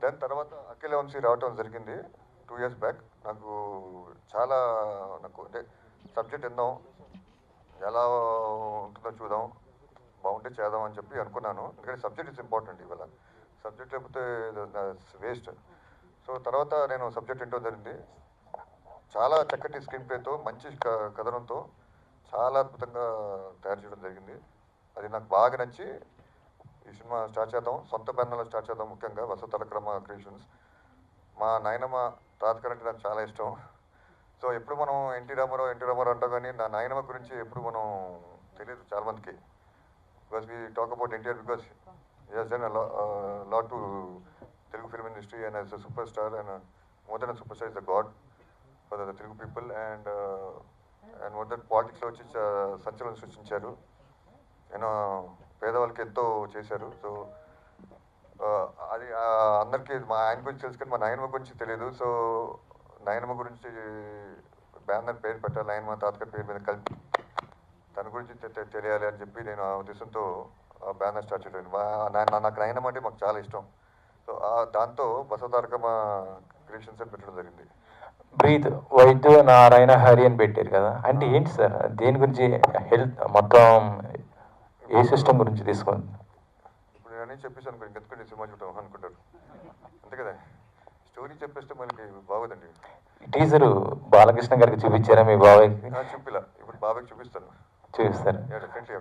దాని తర్వాత అఖిల వంశీ రావటం జరిగింది 2 years బ్యాక్. చాలా నాకు అంటే సబ్జెక్ట్ విందాం, ఎలా ఉంటుందో చూద్దాం, బాగుంటే చేద్దాం అని చెప్పి అనుకున్నాను. ఎందుకంటే సబ్జెక్ట్ ఇస్ ఇంపార్టెంట్. ఇవాళ సబ్జెక్ట్ లేకపోతే వేస్ట్. సో తర్వాత నేను సబ్జెక్ట్ వింటూ జరిగింది. చాలా చక్కటి స్క్రీన్ ప్లేతో, మంచి కథనంతో చాలా అద్భుతంగా తయారు చేయడం జరిగింది. అది నాకు బాగా నచ్చి ఈ సినిమా స్టార్ట్ చేద్దాం, సొంత బ్యానర్లో స్టార్ట్ చేద్దాం. ముఖ్యంగా వసతలక్రమ క్రియేషన్స్. మా నాయనమ్మ తాతగారు అంటే నాకు చాలా ఇష్టం. సో ఎప్పుడు మనం ఎన్టీ రామారావు అంటాం, కానీ నా నాయనమ్మ గురించి ఎప్పుడు మనం తెలియదు చాలామందికి. Because we talk about NTR because he has done a lot to Telugu film industry and as a superstar and more than a superstar is a god for the Telugu people and more than politics లో వచ్చి సంచలనం సృష్టించారు. నేను పేదవాళ్ళకి ఎంతో చేశారు. So అది అందరికీ ఆయన గురించి తెలుసు కానీ మా నాయనమ్మ గురించి తెలియదు. సో నాయనమ్మ గురించి బ్యానర్ పేరు పెట్టాలి, నాయనమ్మ తాతగారి పేరు మీద కలిపి తన గురించి తెలియాలి అని చెప్పి నేను ఆ ఉద్దేశంతో బ్యానర్ స్టార్ట్ చేయడం. నాకు నాయనమ్మ అంటే మాకు చాలా ఇష్టం. సో దాంతో బసవతారకమ్మ క్రియేషన్స్ అని పెట్టడం జరిగింది. బ్రీత్ వైద్య నారాయణ హరి అని పెట్టారు కదా, అంటే ఏంటి సార్? దేని గురించి? హెల్త్ మొత్తం ఏ సిస్టమ్ గురించి తీసుకోండి? ఇప్పుడు నేను అన్నీ చెప్పేసి అనుకో, ఇంకెందుకంటే సినిమా చూడటం అనుకుంటారు, అంతే కదా. స్టోరీ చెప్పేస్తే మనకి బాగోదండి. టీజరు బాలకృష్ణ గారికి చూపించారా మీ బాబాయ్కి? చూపిలా, ఇప్పుడు బాబాయ్కి చూపిస్తాను. చూపిస్తారు. డెఫినెట్లీ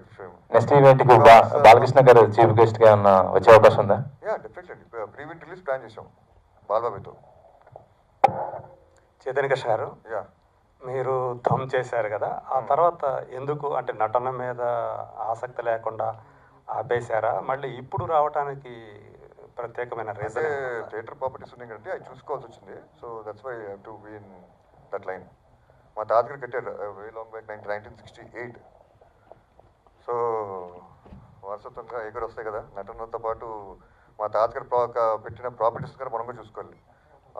నెక్స్ట్ ఈవెంట్కి బాలకృష్ణ గారు చీఫ్ గెస్ట్గా ఏమన్నా వచ్చే అవకాశం ఉందా? డెఫినెట్లీ అండి. ప్రీ ఈవెంట్ రిలీజ్ ప్లాన్ చేసాం బాలబాబుతో. చైతన్య కృష్ణ గారు, మీరు థమ్ చేశారు కదా, ఆ తర్వాత ఎందుకు అంటే నటన మీద ఆసక్తి లేకుండా ఆపేశారా? మళ్ళీ ఇప్పుడు రావడానికి ప్రత్యేకమైన రీజన్? థియేటర్ ప్రాపర్టీస్ ఉన్నాయి కాబట్టి అవి చూసుకోవాల్సి వచ్చింది. So that's why I have to be in that line. మా తాతగారు కట్టారు వెరీ లాంగ్ బ్యాక్ 1968. సో వారసత్వంగా ఎక్కడ వస్తాయి కదా, నటనతో పాటు మా తాతగారు పెట్టిన ప్రాపర్టీస్ కూడా మనం కూడా చూసుకోవాలి.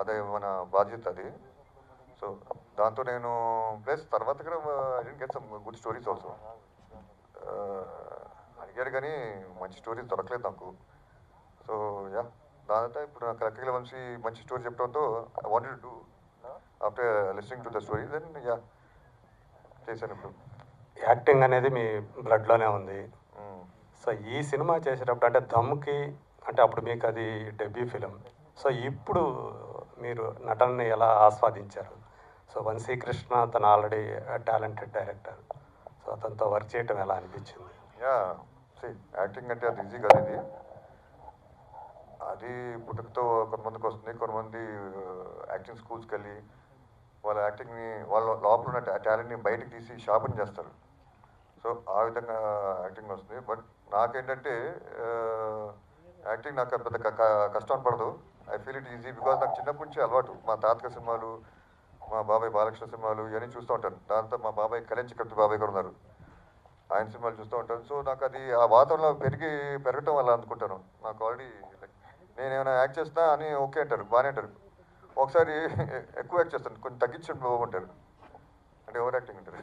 అదే మన బాధ్యత అది. సో దాంతో నేను ప్లస్ తర్వాత కూడా I didn't get some good stories also. అడిగారు కానీ మంచి స్టోరీస్ దొరకలేదు నాకు. సో దాంతో ఇప్పుడు నాకు అఖిల వంశీ మంచి స్టోరీ చెప్పడంతో I wanted to do after listening to the story then చేశాను. ఇప్పుడు యాక్టింగ్ అనేది మీ బ్లడ్లోనే ఉంది. సో ఈ సినిమా చేసేటప్పుడు అంటే ధమ్కి అంటే అప్పుడు మీకు అది డెబ్యూ ఫిలిం. సో ఇప్పుడు మీరు నటనని ఎలా ఆస్వాదించారు? సో వంశీకృష్ణ తను ఆల్రెడీ టాలెంటెడ్ డైరెక్టర్. సో అతనితో వర్క్ చేయటం ఎలా అనిపించింది? యాక్టింగ్ అంటే అది ఈజీ కాదు. అది పుట్టుకతో కొంతమందికి వస్తుంది. కొంతమంది యాక్టింగ్ స్కూల్స్కి వెళ్ళి వాళ్ళ యాక్టింగ్ని, వాళ్ళ లోపల ఉన్న టాలెంట్ని బయటకు తీసి షార్పన్ చేస్తారు. సో ఆ విధంగా యాక్టింగ్ వస్తుంది. బట్ నాకేంటంటే యాక్టింగ్ నాకు పెద్ద కష్టం పడదు. I feel it easy because నాకు చిన్నప్పటి నుంచి అలవాటు. మా తాతగారి సినిమాలు, మా బాబాయ్ బాలకృష్ణ సినిమాలు ఇవన్నీ చూస్తూ ఉంటాను. దాంతో మా బాబాయ్ కళ్యాణ్ బాబాయ్ గారు ఉన్నారు, ఆయన సినిమాలు చూస్తూ ఉంటాను. సో నాకు అది ఆ వాతావరణంలో పెరగటం వల్ల అనుకుంటాను. నాకు ఆల్రెడీ నేను ఏమైనా యాక్ట్ చేస్తా అని ఓకే అంటారు, బాగానే అంటారు. ఒకసారి ఎక్కువ యాక్ట్ చేస్తాను, కొంచెం తగ్గించడం బాగుంటారు, అంటే ఓవర్ యాక్టింగ్ అంటారు.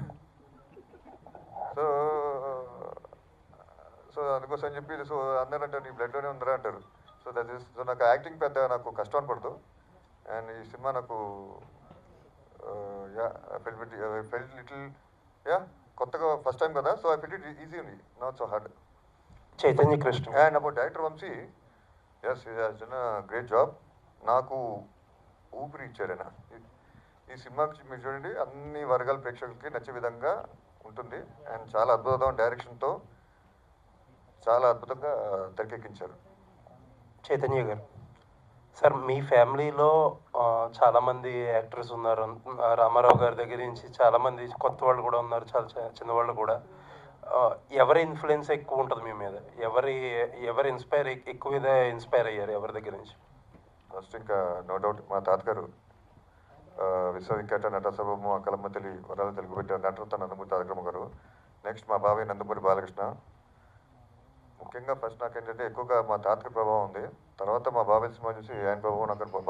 సో సో అందుకోసం చెప్పి సో అందరూ అంటారు నీ బ్లడ్లోనే ఉందిరా అంటారు. సో దట్ ఈస్ సో నాకు యాక్టింగ్ పెద్ద నాకు కష్టం అని పడదు. అండ్ ఈ సినిమా నాకు ఫెల్ట్ లిటిల్ కొత్తగా ఫస్ట్ టైం కదా, so I felt it easy ఉంది, not so hard. Chaitanya Krishna and about director Vamsi, he has done a great job. నాకు ఊపిరి ఇచ్చారైనా. ఈ సినిమాకి మీరు చూడండి, అన్ని వర్గాల ప్రేక్షకులకి నచ్చే విధంగా ఉంటుంది. అండ్ చాలా అద్భుతమైన డైరెక్షన్తో చాలా అద్భుతంగా తెరకెక్కించారు. చైతన్య గారు, సార్ మీ ఫ్యామిలీలో చాలామంది యాక్టర్స్ ఉన్నారు. రామారావు గారి దగ్గర నుంచి చాలామంది కొత్త వాళ్ళు కూడా ఉన్నారు, చాలా చిన్నవాళ్ళు కూడా. ఎవరి ఇన్ఫ్లుయెన్స్ ఎక్కువ ఉంటుంది మీ మీద? ఎవరి ఇన్స్పైర్ అయ్యారు ఎవరి దగ్గర నుంచి? ఫస్ట్ ఇంకా నో డౌట్ మా తాతగారు విశ్వవిఖ్యాత నట సర్వము కలమ్మ తల్లి వరాల తెలుగు పెట్టారు నటరత్న నందమూరి తారకమ్మ గారు. నెక్స్ట్ మా బాబాయ్ నందమూరి బాలకృష్ణ. ముఖ్యంగా ఫస్ట్ నాకేంటంటే ఎక్కువగా మా తాతగారి ప్రభావం ఉంది. తర్వాత మా బాబాయ్ సినిమా చూసి ఆయన ప్రభావం నాకు